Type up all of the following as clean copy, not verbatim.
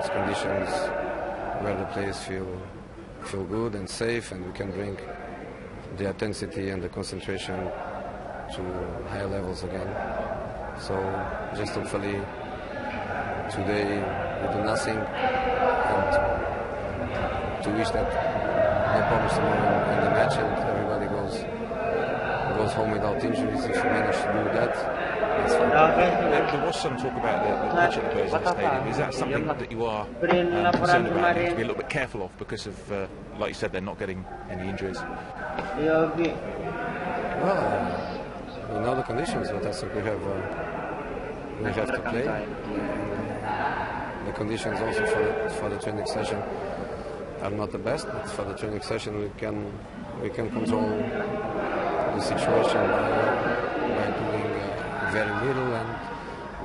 conditions where the players feel good and safe, and we can bring the intensity and the concentration to higher levels again. So just hopefully today we do nothing, and to wish that no problems tomorrow in the match and everybody goes home without injuries. If we manage to do that, that's fine. There was some talk about the pitch at the players in the stadium. Is that something that you are concerned about, and to be a little bit careful of because of, like you said, they're not getting any injuries? Well, we know the conditions, but I think we have to play. The conditions also for the training session are not the best, but for the training session we can control the situation by doing very little and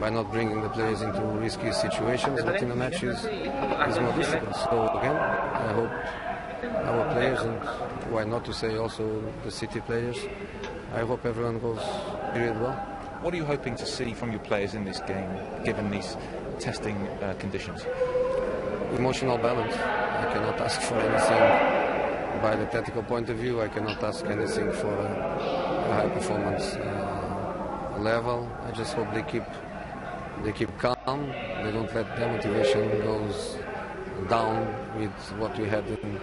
by not bringing the players into risky situations. But in a match is more difficult. So again, I hope our players, and why not to say also the City players, I hope everyone goes really well. What are you hoping to see from your players in this game, given these testing conditions? Emotional balance. I cannot ask for anything by the tactical point of view. I cannot ask anything for a high performance level. I just hope they keep calm. They don't let their motivation goes down with what we had in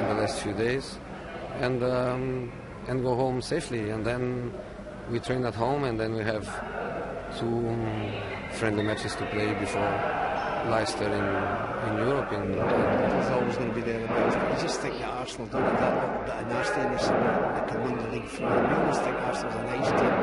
the last few days, and go home safely. And then we train at home, and then we have 2 friendly matches to play before Leicester in Europe. It's always going to be there about. I just think that Arsenal don't have that little bit of nastiness about that can win the league for them. I always think Arsenal's a nice team.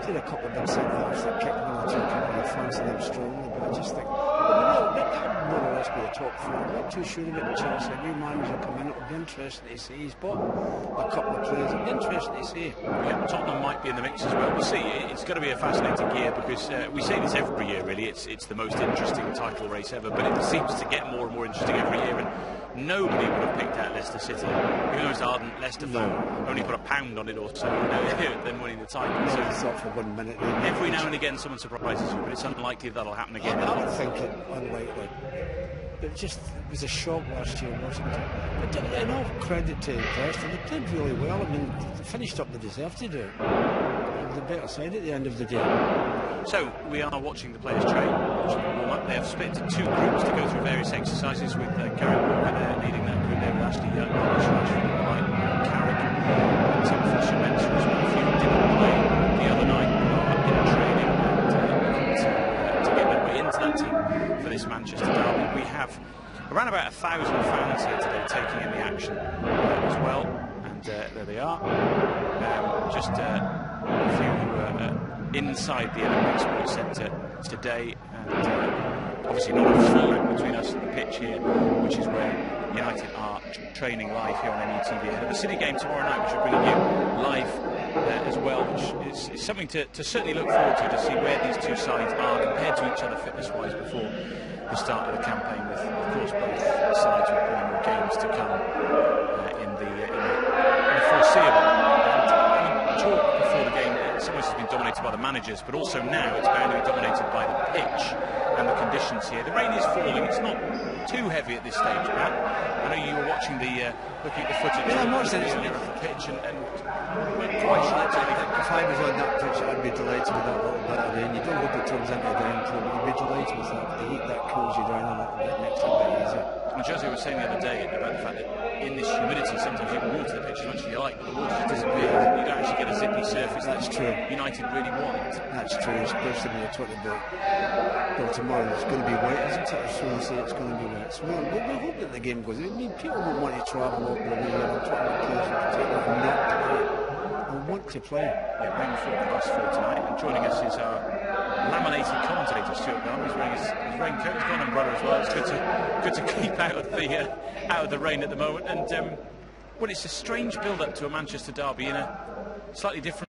Did a couple of big centre-halves that kicked 1 or 2 people in France and them strongly, but I just think that more or less be a top 4. I'm not too sure about Chelsea. A new manager come in, it'll be interesting to see. He's bought a couple of players. It'll be interesting to see. Yeah, Tottenham might be in the mix as well. We'll see. It's going to be a fascinating year because we say this every year, really. It's the most interesting title race ever, but it seems to get more and more interesting every year. And nobody would have picked out Leicester City. Even the most ardent Leicester fan only put £1 on it or so, them winning the title. So I thought for 1 minute. Every now and again someone surprises you, but it's unlikely that'll happen again. I don't think it unlikely. But it was a shock last year, wasn't it? But in all credit to Leicester, they played really well. I mean, they finished up, they deserved to do it. They were the better side at the end of the day. So we are watching the players train, watching them warm up. They have split into 2 groups to go through various exercises, with Gary Walker there leading that group there with Ashley Young, Marcus Rashford, and Carrick, Tim Fisher mentioned as well. A few didn't play the other night, are in training and to get their way into that team for this Manchester derby. We have around about 1,000 fans here today taking in the action as well, and there they are. Just a few inside the Olympic Sports Centre today, and obviously not a full loop between us and the pitch here, which is where United are training live here on NUTV ahead of the City game tomorrow night, which we're bringing you live as well, which is something to certainly look forward to see where these 2 sides are compared to each other fitness-wise before the start of the campaign, with, of course, both sides with plenty more games to come in the foreseeable. And talk before the game, in some ways, has been dominated by the managers, but also now it's bound to be dominated by the pitch and the conditions here. The rain is falling. It's not too heavy at this stage, Pat. I know you were watching looking at the footage of the pitch, and we're quite sure that's anything. If I was on that pitch, I'd be delighted with that little bit of rain. You don't hope it turns into a downpour, but you'd be delighted with that. The heat that cools you down a little bit, makes it a bit easier. And Jose was saying the other day about the fact that in this humidity, sometimes you can water the pitch as much as you like, but the water just disappears. You don't actually get a zippy surface. That's true. United really want. That's true, especially when you're talking about, well, tomorrow it's going to be wet, isn't it? So we say it's going to be wet. So we hope that the game goes. I mean, people don't want to travel up the way here. I'm talking about players in particular and not to play. They want to play. Yeah, rain forecast for tonight. And joining us is our laminated commentator, Stuart Brown. He's wearing his raincoat. He's got an umbrella as well. It's good to keep out of the rain at the moment. And well, it's a strange build-up to a Manchester derby in a slightly different